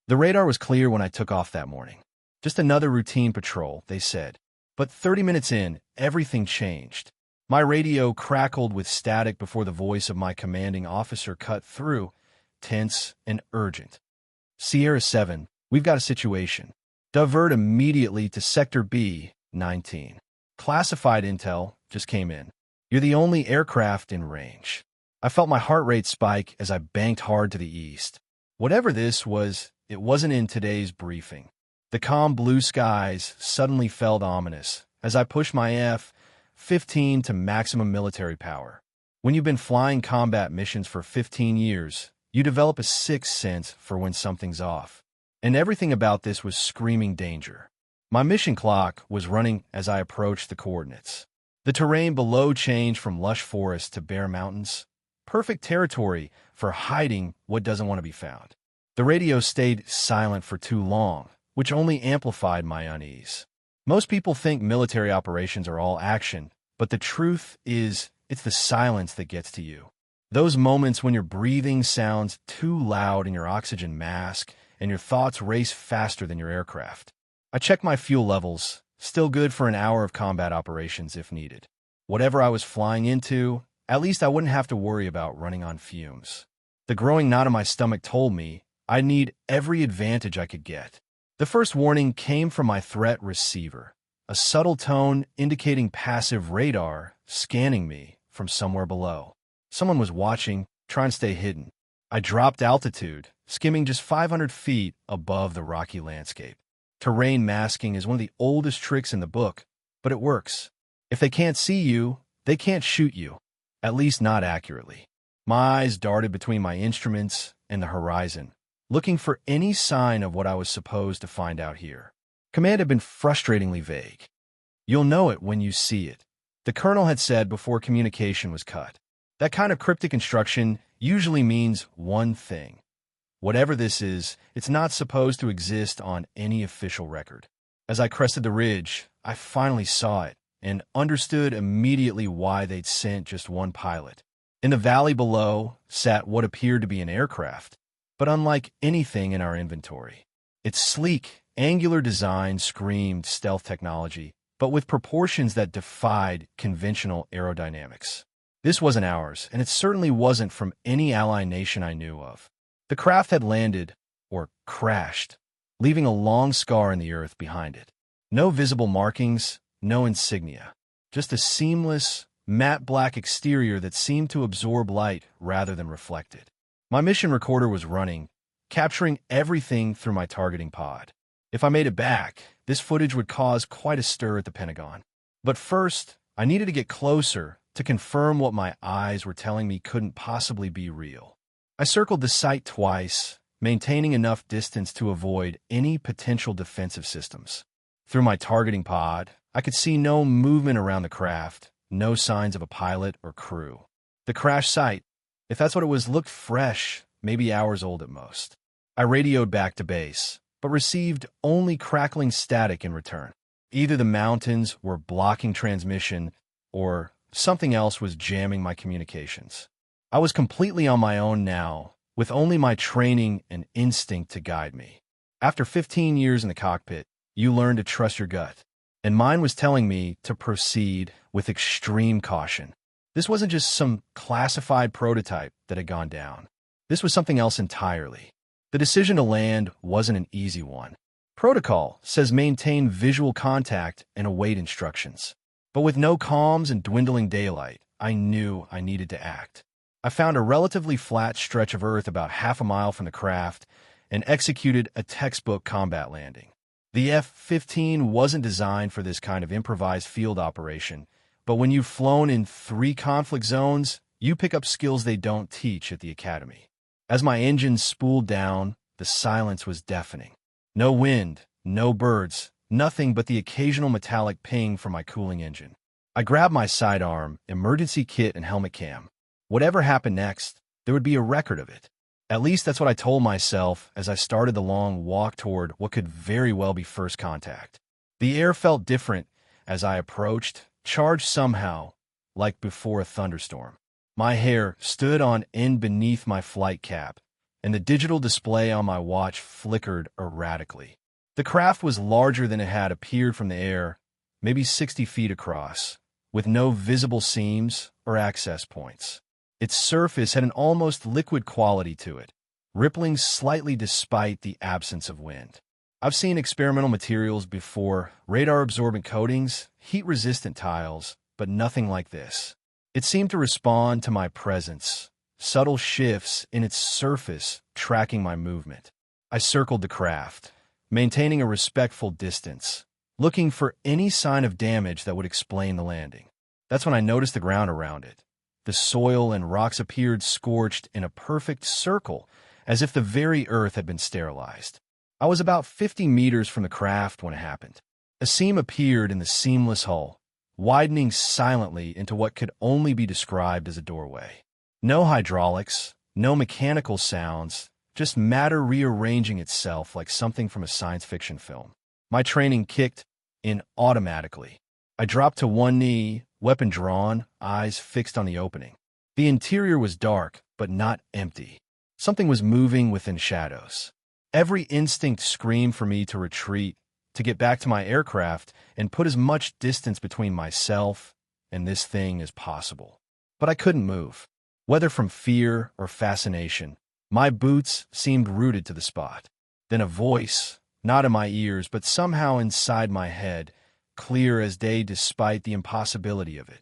The radar was clear when I took off that morning. Just another routine patrol, they said. But 30 minutes in, everything changed. My radio crackled with static before the voice of my commanding officer cut through, tense and urgent. Sierra 7, we've got a situation. Divert immediately to Sector B-19. Classified intel just came in. You're the only aircraft in range. I felt my heart rate spike as I banked hard to the east. Whatever this was, it wasn't in today's briefing. The calm blue skies suddenly felt ominous as I pushed my F-15 to maximum military power. When you've been flying combat missions for 15 years, you develop a sixth sense for when something's off. And everything about this was screaming danger. My mission clock was running as I approached the coordinates. The terrain below changed from lush forest to bare mountains. Perfect territory for hiding what doesn't want to be found. The radio stayed silent for too long, which only amplified my unease. Most people think military operations are all action, but the truth is, it's the silence that gets to you. Those moments when your breathing sounds too loud in your oxygen mask and your thoughts race faster than your aircraft. I checked my fuel levels, still good for an hour of combat operations if needed. Whatever I was flying into, at least I wouldn't have to worry about running on fumes. The growing knot in my stomach told me I'd need every advantage I could get. The first warning came from my threat receiver, a subtle tone indicating passive radar scanning me from somewhere below. Someone was watching, trying to stay hidden. I dropped altitude, skimming just 500 feet above the rocky landscape. Terrain masking is one of the oldest tricks in the book, but it works. If they can't see you, they can't shoot you, at least not accurately. My eyes darted between my instruments and the horizon, looking for any sign of what I was supposed to find out here. Command had been frustratingly vague. You'll know it when you see it, the colonel had said before communication was cut. That kind of cryptic instruction usually means one thing. Whatever this is, it's not supposed to exist on any official record. As I crested the ridge, I finally saw it and understood immediately why they'd sent just one pilot. In the valley below sat what appeared to be an aircraft, but unlike anything in our inventory. Its sleek, angular design screamed stealth technology, but with proportions that defied conventional aerodynamics. This wasn't ours, and it certainly wasn't from any ally nation I knew of. The craft had landed, or crashed, leaving a long scar in the earth behind it. No visible markings, no insignia. Just a seamless, matte black exterior that seemed to absorb light rather than reflect it. My mission recorder was running, capturing everything through my targeting pod. If I made it back, this footage would cause quite a stir at the Pentagon. But first, I needed to get closer to confirm what my eyes were telling me couldn't possibly be real. I circled the site twice, maintaining enough distance to avoid any potential defensive systems. Through my targeting pod, I could see no movement around the craft, no signs of a pilot or crew. The crash site, if that's what it was, looked fresh, maybe hours old at most. I radioed back to base, but received only crackling static in return. Either the mountains were blocking transmission, or something else was jamming my communications. I was completely on my own now, with only my training and instinct to guide me. After 15 years in the cockpit, you learn to trust your gut, and mine was telling me to proceed with extreme caution. This wasn't just some classified prototype that had gone down. This was something else entirely. The decision to land wasn't an easy one. Protocol says maintain visual contact and await instructions. But with no comms and dwindling daylight, I knew I needed to act. I found a relatively flat stretch of earth about half a mile from the craft and executed a textbook combat landing. The F-15 wasn't designed for this kind of improvised field operation, but when you've flown in 3 conflict zones, you pick up skills they don't teach at the academy. As my engine spooled down, the silence was deafening. No wind, no birds, nothing but the occasional metallic ping from my cooling engine. I grabbed my sidearm, emergency kit, and helmet cam. Whatever happened next, there would be a record of it. At least that's what I told myself as I started the long walk toward what could very well be first contact. The air felt different as I approached, charged somehow, like before a thunderstorm. My hair stood on end beneath my flight cap, and the digital display on my watch flickered erratically. The craft was larger than it had appeared from the air, maybe 60 feet across, with no visible seams or access points. Its surface had an almost liquid quality to it, rippling slightly despite the absence of wind. I've seen experimental materials before, radar-absorbent coatings, heat-resistant tiles, but nothing like this. It seemed to respond to my presence, subtle shifts in its surface tracking my movement. I circled the craft, maintaining a respectful distance, looking for any sign of damage that would explain the landing. That's when I noticed the ground around it. The soil and rocks appeared scorched in a perfect circle, as if the very earth had been sterilized. I was about 50 meters from the craft when it happened. A seam appeared in the seamless hull, widening silently into what could only be described as a doorway. No hydraulics, no mechanical sounds, just matter rearranging itself like something from a science fiction film. My training kicked in automatically. I dropped to one knee, weapon drawn, eyes fixed on the opening. The interior was dark, but not empty. Something was moving within shadows. Every instinct screamed for me to retreat, to get back to my aircraft and put as much distance between myself and this thing as possible. But I couldn't move. Whether from fear or fascination, my boots seemed rooted to the spot. Then a voice, not in my ears, but somehow inside my head, clear as day despite the impossibility of it.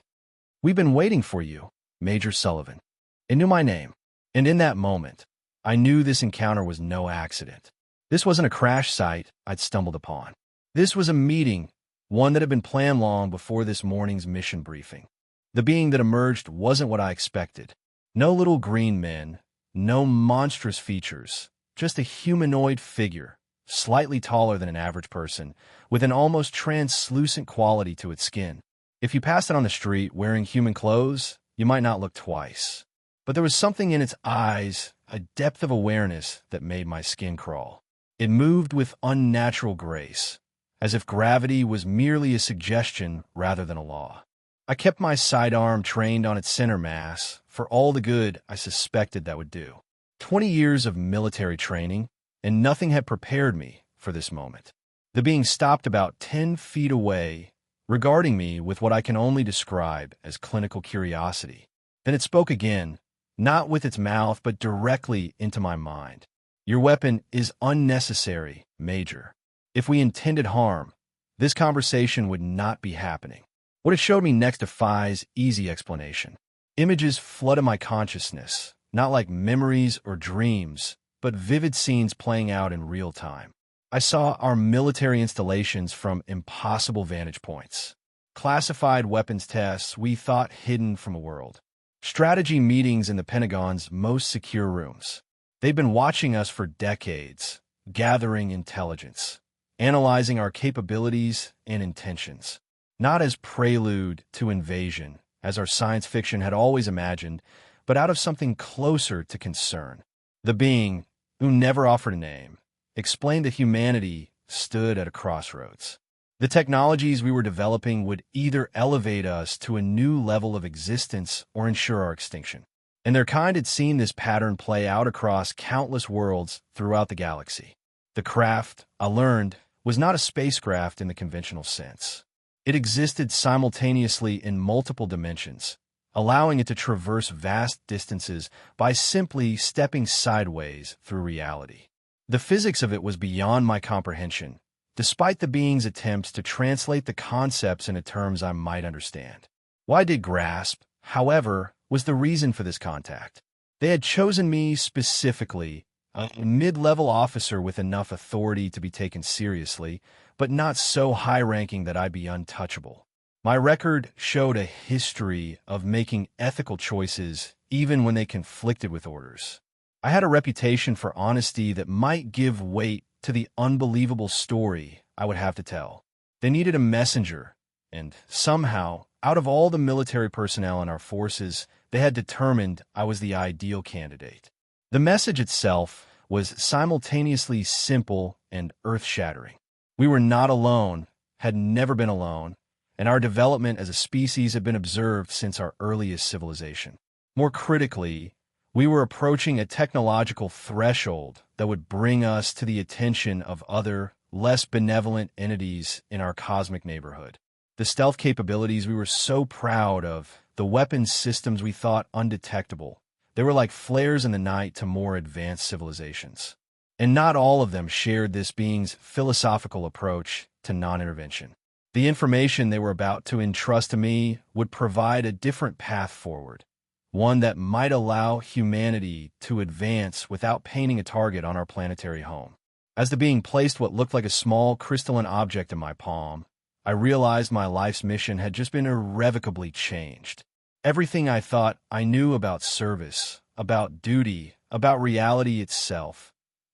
"We've been waiting for you, Major Sullivan." It knew my name, and in that moment, I knew this encounter was no accident. This wasn't a crash site I'd stumbled upon. This was a meeting, one that had been planned long before this morning's mission briefing. The being that emerged wasn't what I expected. No little green men, no monstrous features, just a humanoid figure, slightly taller than an average person, with an almost translucent quality to its skin. If you passed it on the street wearing human clothes, you might not look twice. But there was something in its eyes, a depth of awareness that made my skin crawl. It moved with unnatural grace, as if gravity was merely a suggestion rather than a law. I kept my sidearm trained on its center mass for all the good I suspected that would do. 20 years of military training, and nothing had prepared me for this moment. The being stopped about 10 feet away, regarding me with what I can only describe as clinical curiosity. Then it spoke again, not with its mouth, but directly into my mind. "Your weapon is unnecessary, Major. If we intended harm, this conversation would not be happening." What it showed me next defies easy explanation. Images flooded my consciousness, not like memories or dreams, but vivid scenes playing out in real time. I saw our military installations from impossible vantage points. Classified weapons tests we thought hidden from the world. Strategy meetings in the Pentagon's most secure rooms. They've been watching us for decades, gathering intelligence, analyzing our capabilities and intentions. Not as prelude to invasion, as our science fiction had always imagined, but out of something closer to concern. The being, who never offered a name, explained that humanity stood at a crossroads. The technologies we were developing would either elevate us to a new level of existence or ensure our extinction. And their kind had seen this pattern play out across countless worlds throughout the galaxy. The craft, I learned, was not a spacecraft in the conventional sense. It existed simultaneously in multiple dimensions, allowing it to traverse vast distances by simply stepping sideways through reality. The physics of it was beyond my comprehension, despite the being's attempts to translate the concepts into terms I might understand. Why did grasp, however, was the reason for this contact. They had chosen me specifically, a mid-level officer with enough authority to be taken seriously, but not so high-ranking that I'd be untouchable. My record showed a history of making ethical choices even when they conflicted with orders. I had a reputation for honesty that might give weight to the unbelievable story I would have to tell. They needed a messenger, and somehow, out of all the military personnel in our forces, they had determined I was the ideal candidate. The message itself was simultaneously simple and earth-shattering. We were not alone, had never been alone, and our development as a species had been observed since our earliest civilization. More critically, We were approaching a technological threshold that would bring us to the attention of other, less benevolent entities in our cosmic neighborhood. The stealth capabilities we were so proud of, the weapons systems we thought undetectable, they were like flares in the night to more advanced civilizations. And not all of them shared this being's philosophical approach to non-intervention. The information they were about to entrust to me would provide a different path forward, one that might allow humanity to advance without painting a target on our planetary home. As the being placed what looked like a small crystalline object in my palm, I realized my life's mission had just been irrevocably changed. Everything I thought I knew about service, about duty, about reality itself,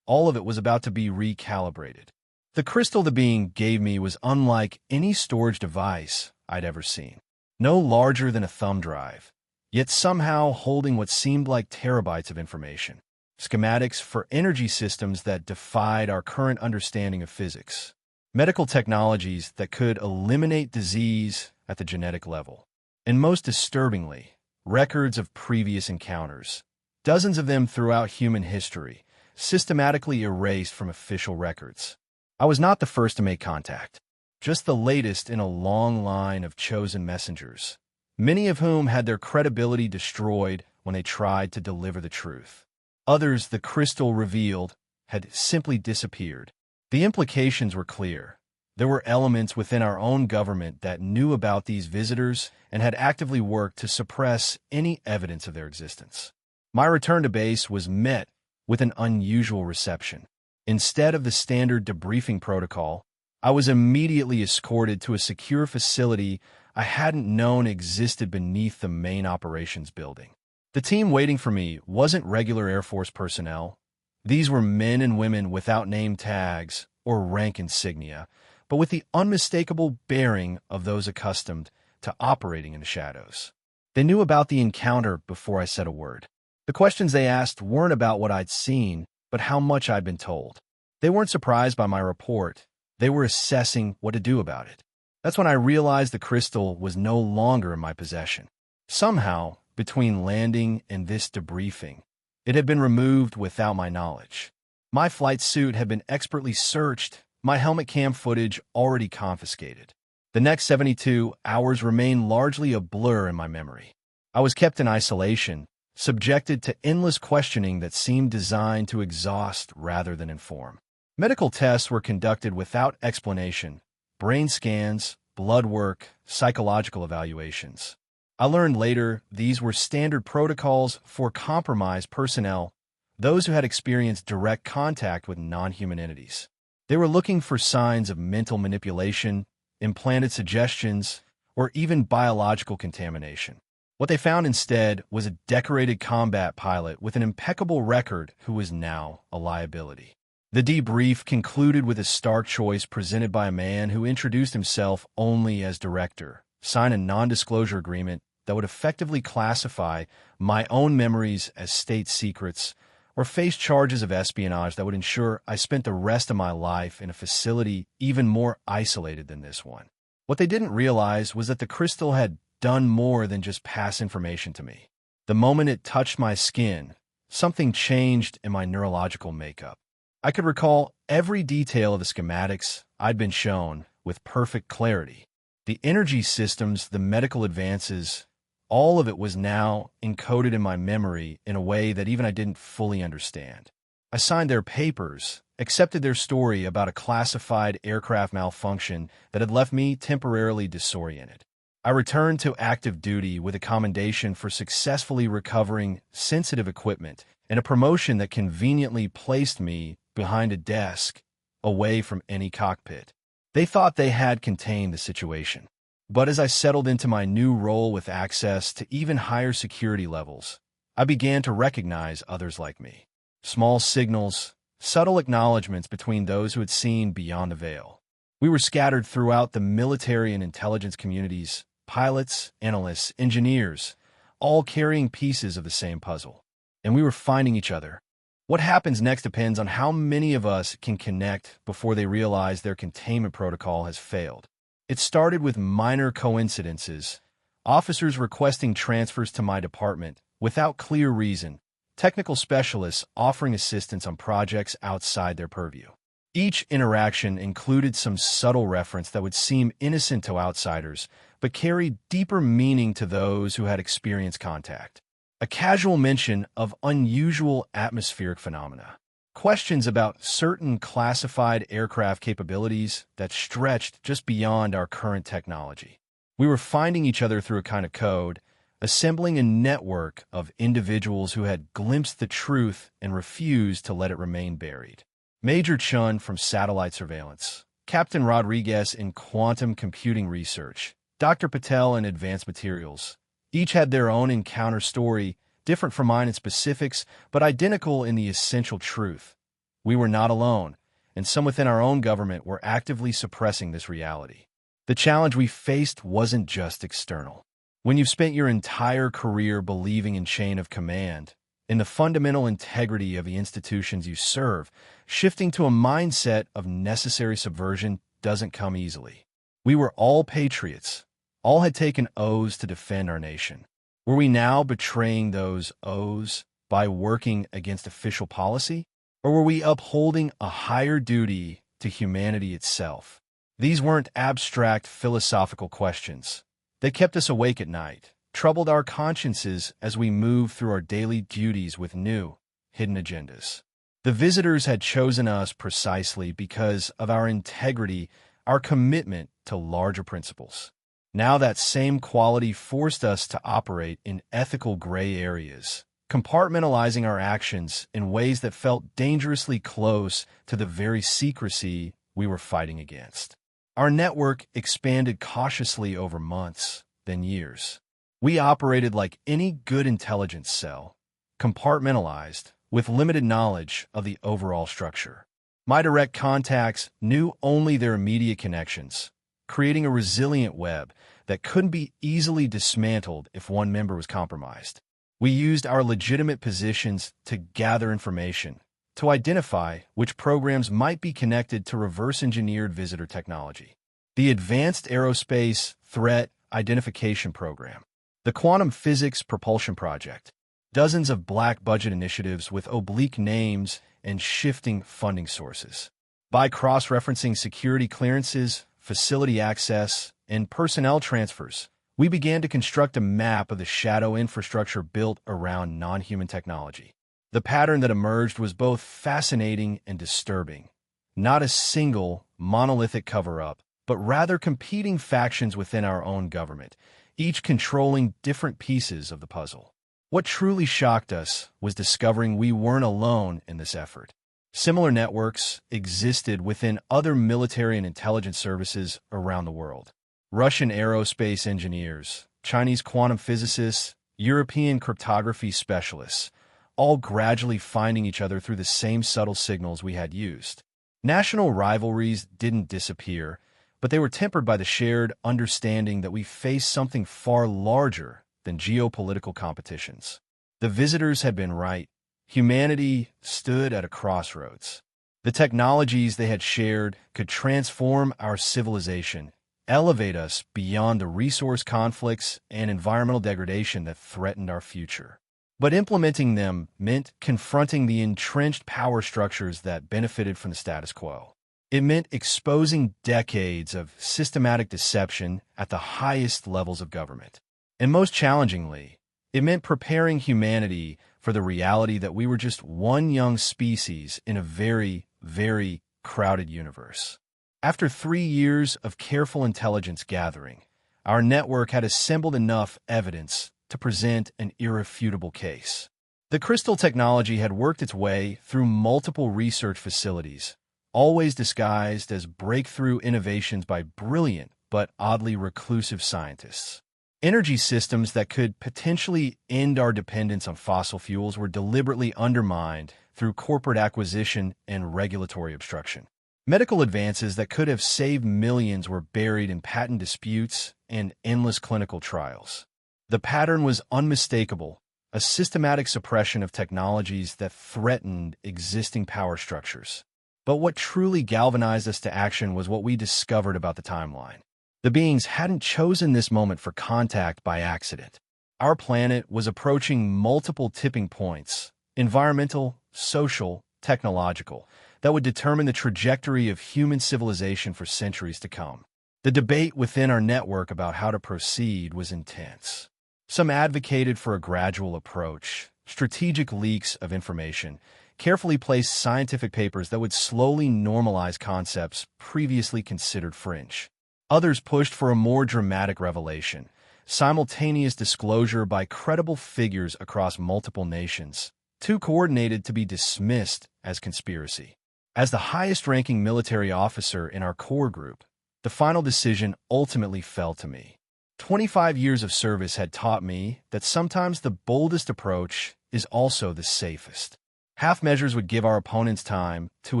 all of it was about to be recalibrated. The crystal the being gave me was unlike any storage device I'd ever seen. No larger than a thumb drive, yet somehow holding what seemed like terabytes of information. Schematics for energy systems that defied our current understanding of physics. Medical technologies that could eliminate disease at the genetic level. And most disturbingly, records of previous encounters, dozens of them throughout human history, systematically erased from official records. I was not the first to make contact, just the latest in a long line of chosen messengers, many of whom had their credibility destroyed when they tried to deliver the truth. Others, the crystal revealed, had simply disappeared. The implications were clear. There were elements within our own government that knew about these visitors and had actively worked to suppress any evidence of their existence. My return to base was met with an unusual reception. Instead of the standard debriefing protocol, I was immediately escorted to a secure facility I hadn't known existed beneath the main operations building. The team waiting for me wasn't regular Air Force personnel. These were men and women without name tags or rank insignia, but with the unmistakable bearing of those accustomed to operating in the shadows. They knew about the encounter before I said a word. The questions they asked weren't about what I'd seen, but how much I'd been told. They weren't surprised by my report. They were assessing what to do about it. That's when I realized the crystal was no longer in my possession. Somehow, between landing and this debriefing, it had been removed without my knowledge. My flight suit had been expertly searched, my helmet cam footage already confiscated. The next 72 hours remained largely a blur in my memory. I was kept in isolation, subjected to endless questioning that seemed designed to exhaust rather than inform. Medical tests were conducted without explanation: brain scans, blood work, psychological evaluations. I learned later these were standard protocols for compromised personnel, those who had experienced direct contact with non-human entities. They were looking for signs of mental manipulation, implanted suggestions, or even biological contamination. What they found instead was a decorated combat pilot with an impeccable record who was now a liability. The debrief concluded with a stark choice presented by a man who introduced himself only as director, signed a non-disclosure agreement that would effectively classify my own memories as state secrets, or face charges of espionage that would ensure I spent the rest of my life in a facility even more isolated than this one. What they didn't realize was that the crystal had done more than just pass information to me. The moment it touched my skin, something changed in my neurological makeup. I could recall every detail of the schematics I'd been shown with perfect clarity. The energy systems, the medical advances, all of it was now encoded in my memory in a way that even I didn't fully understand. I signed their papers, accepted their story about a classified aircraft malfunction that had left me temporarily disoriented. I returned to active duty with a commendation for successfully recovering sensitive equipment and a promotion that conveniently placed me behind a desk, away from any cockpit. They thought they had contained the situation. But as I settled into my new role with access to even higher security levels, I began to recognize others like me. Small signals, subtle acknowledgments between those who had seen beyond the veil. We were scattered throughout the military and intelligence communities, pilots, analysts, engineers, all carrying pieces of the same puzzle. And we were finding each other. What happens next depends on how many of us can connect before they realize their containment protocol has failed. It started with minor coincidences, officers requesting transfers to my department without clear reason, technical specialists offering assistance on projects outside their purview. Each interaction included some subtle reference that would seem innocent to outsiders, but carried deeper meaning to those who had experienced contact. A casual mention of unusual atmospheric phenomena. Questions about certain classified aircraft capabilities that stretched just beyond our current technology. We were finding each other through a kind of code, assembling a network of individuals who had glimpsed the truth and refused to let it remain buried. Major Chun from Satellite Surveillance, Captain Rodriguez in Quantum Computing Research, Dr. Patel in Advanced Materials. Each had their own encounter story, different from mine in specifics, but identical in the essential truth. We were not alone, and some within our own government were actively suppressing this reality. The challenge we faced wasn't just external. When you've spent your entire career believing in chain of command, in the fundamental integrity of the institutions you serve, shifting to a mindset of necessary subversion doesn't come easily. We were all patriots. All had taken oaths to defend our nation. Were we now betraying those oaths by working against official policy? Or were we upholding a higher duty to humanity itself? These weren't abstract philosophical questions. They kept us awake at night, troubled our consciences as we moved through our daily duties with new, hidden agendas. The visitors had chosen us precisely because of our integrity, our commitment to larger principles. Now that same quality forced us to operate in ethical gray areas, compartmentalizing our actions in ways that felt dangerously close to the very secrecy we were fighting against. Our network expanded cautiously over months, then years. We operated like any good intelligence cell, compartmentalized, with limited knowledge of the overall structure. My direct contacts knew only their immediate connections, creating a resilient web that couldn't be easily dismantled if one member was compromised. We used our legitimate positions to gather information, to identify which programs might be connected to reverse-engineered visitor technology. The Advanced Aerospace Threat Identification Program, the Quantum Physics Propulsion Project, dozens of black-budget initiatives with oblique names and shifting funding sources. By cross-referencing security clearances, facility access, and personnel transfers, we began to construct a map of the shadow infrastructure built around non-human technology. The pattern that emerged was both fascinating and disturbing. Not a single, monolithic cover-up, but rather competing factions within our own government, each controlling different pieces of the puzzle. What truly shocked us was discovering we weren't alone in this effort. Similar networks existed within other military and intelligence services around the world. Russian aerospace engineers, Chinese quantum physicists, European cryptography specialists, all gradually finding each other through the same subtle signals we had used. National rivalries didn't disappear, but they were tempered by the shared understanding that we faced something far larger than geopolitical competitions. The visitors had been right. Humanity stood at a crossroads. The technologies they had shared could transform our civilization, elevate us beyond the resource conflicts and environmental degradation that threatened our future. But implementing them meant confronting the entrenched power structures that benefited from the status quo. It meant exposing decades of systematic deception at the highest levels of government. And most challengingly, it meant preparing humanity for the reality that we were just one young species in a very, very crowded universe. After 3 years of careful intelligence gathering, our network had assembled enough evidence to present an irrefutable case. The crystal technology had worked its way through multiple research facilities, always disguised as breakthrough innovations by brilliant but oddly reclusive scientists. Energy systems that could potentially end our dependence on fossil fuels were deliberately undermined through corporate acquisition and regulatory obstruction. Medical advances that could have saved millions were buried in patent disputes and endless clinical trials. The pattern was unmistakable, a systematic suppression of technologies that threatened existing power structures. But what truly galvanized us to action was what we discovered about the timeline. The beings hadn't chosen this moment for contact by accident. Our planet was approaching multiple tipping points, environmental, social, technological, that would determine the trajectory of human civilization for centuries to come. The debate within our network about how to proceed was intense. Some advocated for a gradual approach, strategic leaks of information, carefully placed scientific papers that would slowly normalize concepts previously considered fringe. Others pushed for a more dramatic revelation, simultaneous disclosure by credible figures across multiple nations, too coordinated to be dismissed as conspiracy. As the highest-ranking military officer in our core group, the final decision ultimately fell to me. 25 years of service had taught me that sometimes the boldest approach is also the safest. Half measures would give our opponents time to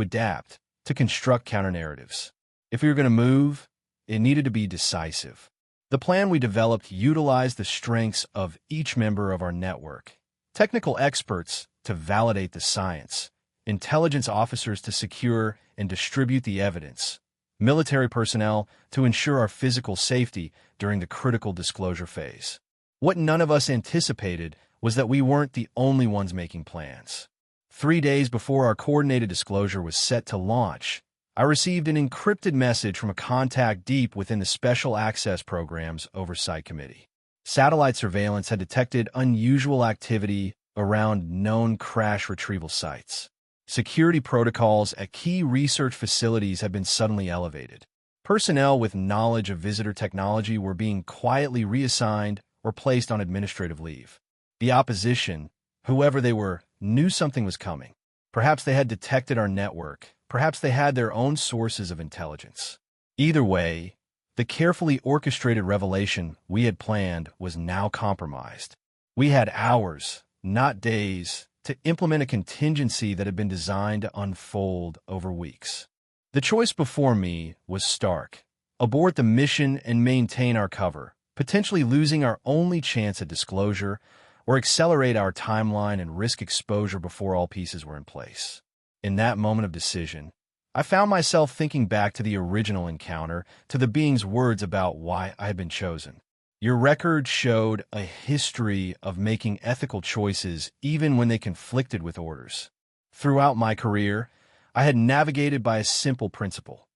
adapt, to construct counter-narratives. If we were going to move, it needed to be decisive. The plan we developed utilized the strengths of each member of our network: technical experts to validate the science, intelligence officers to secure and distribute the evidence, military personnel to ensure our physical safety during the critical disclosure phase. What none of us anticipated was that we weren't the only ones making plans. 3 days before our coordinated disclosure was set to launch, I received an encrypted message from a contact deep within the Special Access Program's Oversight Committee. Satellite surveillance had detected unusual activity around known crash retrieval sites. Security protocols at key research facilities had been suddenly elevated. Personnel with knowledge of visitor technology were being quietly reassigned or placed on administrative leave. The opposition, whoever they were, knew something was coming. Perhaps they had detected our network. Perhaps they had their own sources of intelligence. Either way, the carefully orchestrated revelation we had planned was now compromised. We had hours, not days, to implement a contingency that had been designed to unfold over weeks. The choice before me was stark: abort the mission and maintain our cover, potentially losing our only chance at disclosure, or accelerate our timeline and risk exposure before all pieces were in place. In that moment of decision, I found myself thinking back to the original encounter, to the being's words about why I had been chosen. Your record showed a history of making ethical choices even when they conflicted with orders. Throughout my career, I had navigated by a simple principle: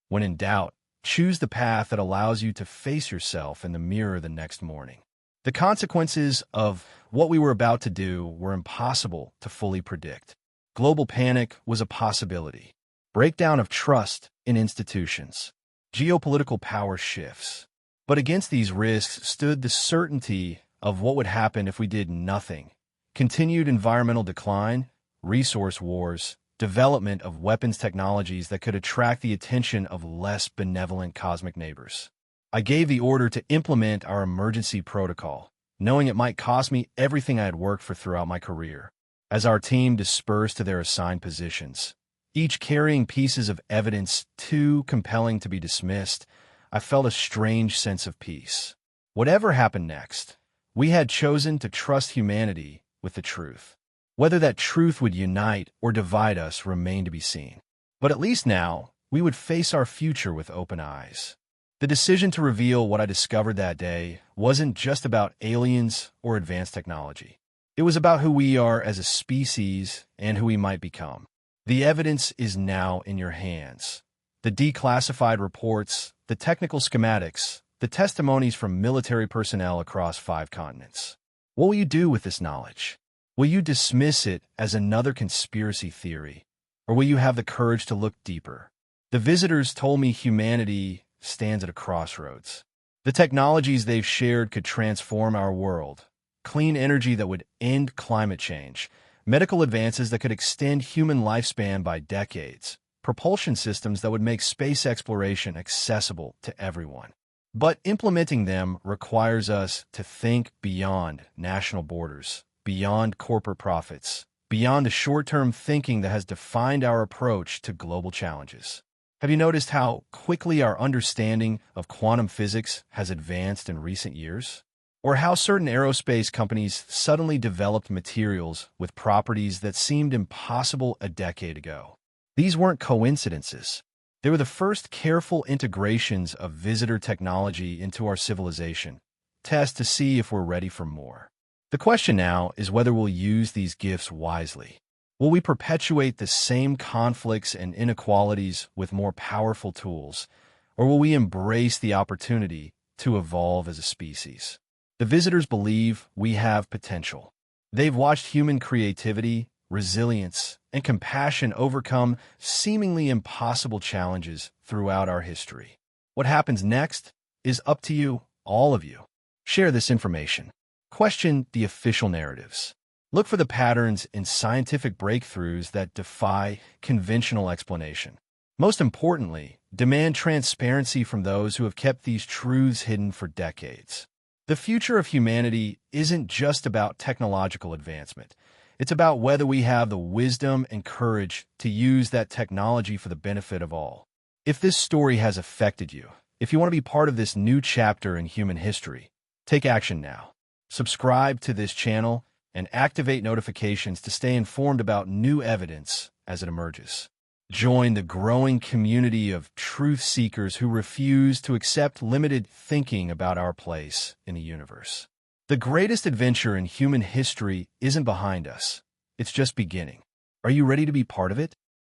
when in doubt, choose the path that allows you to face yourself in the mirror the next morning. The consequences of what we were about to do were impossible to fully predict. Global panic was a possibility. Breakdown of trust in institutions. Geopolitical power shifts. But against these risks stood the certainty of what would happen if we did nothing: continued environmental decline, resource wars, development of weapons technologies that could attract the attention of less benevolent cosmic neighbors. I gave the order to implement our emergency protocol, knowing it might cost me everything I had worked for throughout my career. As our team dispersed to their assigned positions, each carrying pieces of evidence too compelling to be dismissed, I felt a strange sense of peace. Whatever happened next, we had chosen to trust humanity with the truth. Whether that truth would unite or divide us remained to be seen. But at least now, we would face our future with open eyes. The decision to reveal what I discovered that day wasn't just about aliens or advanced technology. It was about who we are as a species and who we might become. The evidence is now in your hands. The declassified reports, the technical schematics, the testimonies from military personnel across 5 continents. What will you do with this knowledge? Will you dismiss it as another conspiracy theory, or will you have the courage to look deeper? The visitors told me humanity stands at a crossroads. The technologies they've shared could transform our world: clean energy that would end climate change, medical advances that could extend human lifespan by decades, propulsion systems that would make space exploration accessible to everyone. But implementing them requires us to think beyond national borders, beyond corporate profits, beyond the short-term thinking that has defined our approach to global challenges. Have you noticed how quickly our understanding of quantum physics has advanced in recent years? Or how certain aerospace companies suddenly developed materials with properties that seemed impossible a decade ago? These weren't coincidences. They were the first careful integrations of visitor technology into our civilization, tests to see if we're ready for more. The question now is whether we'll use these gifts wisely. Will we perpetuate the same conflicts and inequalities with more powerful tools, or will we embrace the opportunity to evolve as a species? The visitors believe we have potential. They've watched human creativity, resilience, and compassion overcome seemingly impossible challenges throughout our history. What happens next is up to you, all of you. Share this information. Question the official narratives. Look for the patterns in scientific breakthroughs that defy conventional explanation. Most importantly, demand transparency from those who have kept these truths hidden for decades. The future of humanity isn't just about technological advancement. It's about whether we have the wisdom and courage to use that technology for the benefit of all. If this story has affected you, if you want to be part of this new chapter in human history, take action now. Subscribe to this channel and activate notifications to stay informed about new evidence as it emerges. Join the growing community of truth seekers who refuse to accept limited thinking about our place in the universe. The greatest adventure in human history isn't behind us. It's just beginning. Are you ready to be part of it?